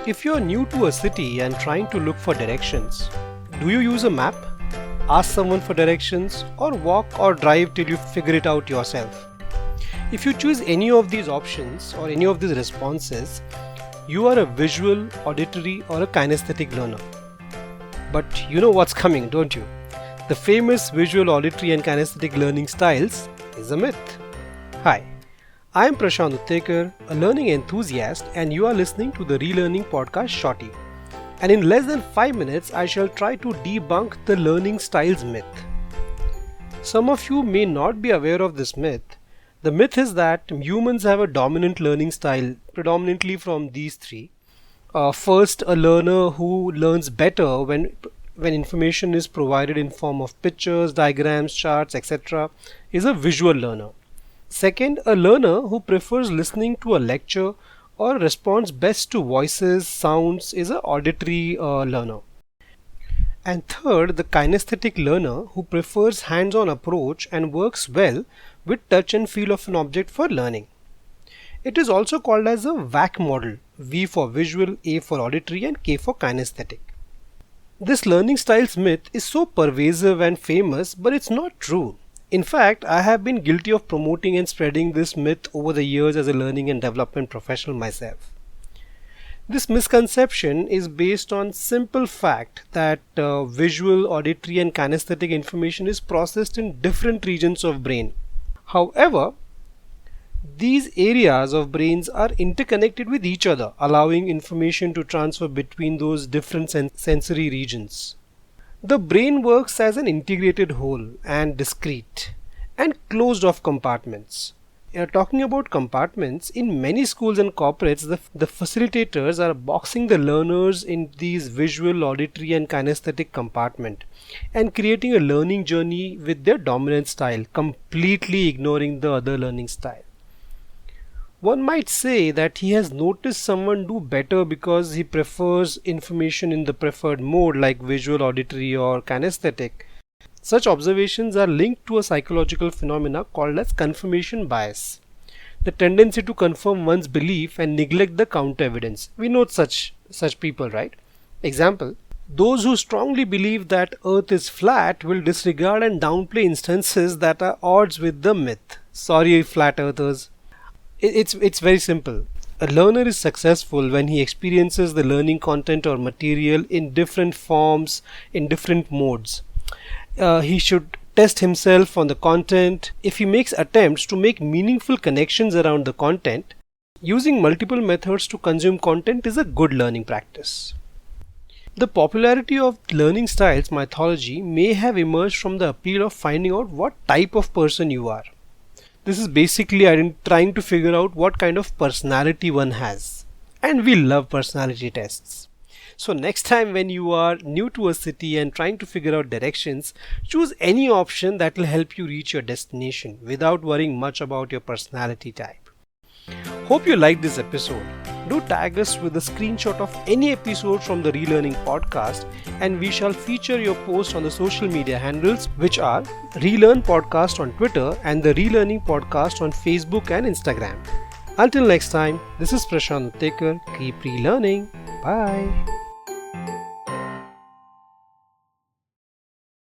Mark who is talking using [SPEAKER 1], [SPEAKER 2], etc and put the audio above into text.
[SPEAKER 1] If you're new to a city and trying to look for directions, do you use a map, ask someone for directions, or walk or drive till you figure it out yourself? If you choose any of these options or any of these responses, you are a visual, auditory, or a kinesthetic learner. But you know what's coming, don't you? The famous visual, auditory, and kinesthetic learning styles is a myth. Hi, I am Prashant, a learning enthusiast, and you are listening to the Relearning Podcast Shorty. And in less than 5 minutes, I shall try to debunk the learning styles myth. Some of you may not be aware of this myth. The myth is that humans have a dominant learning style, predominantly from these three. First, a learner who learns better when information is provided in form of pictures, diagrams, charts, etc. is a visual learner. Second, a learner who prefers listening to a lecture or responds best to voices, sounds is an auditory learner. And third, the kinesthetic learner who prefers hands-on approach and works well with touch and feel of an object for learning. It is also called as a VAC model, V for visual, A for auditory, and K for kinesthetic. This learning styles myth is so pervasive and famous, but it's not true. In fact, I have been guilty of promoting and spreading this myth over the years as a learning and development professional myself. This misconception is based on simple fact that visual, auditory, and kinesthetic information is processed in different regions of brain. However, these areas of brains are interconnected with each other, allowing information to transfer between those different sensory regions. The brain works as an integrated whole and discrete and closed off compartments. Talking about compartments, in many schools and corporates, the facilitators are boxing the learners in these visual, auditory, and kinesthetic compartment and creating a learning journey with their dominant style, completely ignoring the other learning style. One might say that he has noticed someone do better because he prefers information in the preferred mode like visual, auditory, or kinesthetic. Such observations are linked to a psychological phenomena called as confirmation bias, the tendency to confirm one's belief and neglect the counter evidence. We know such people, right? Example, those who strongly believe that Earth is flat will disregard and downplay instances that are odds with the myth. Sorry, flat earthers. It's very simple. A learner is successful when he experiences the learning content or material in different forms, in different modes. He should test himself on the content. If he makes attempts to make meaningful connections around the content, using multiple methods to consume content is a good learning practice. The popularity of learning styles mythology may have emerged from the appeal of finding out what type of person you are. This is basically trying to figure out what kind of personality one has. And we love personality tests. So next time when you are new to a city and trying to figure out directions, choose any option that will help you reach your destination without worrying much about your personality type. Hope you liked this episode. Do tag us with a screenshot of any episode from the Relearning Podcast and we shall feature your post on the social media handles, which are Relearn Podcast on Twitter and the Relearning Podcast on Facebook and Instagram. Until next time, this is Prashant. Keep relearning. Bye.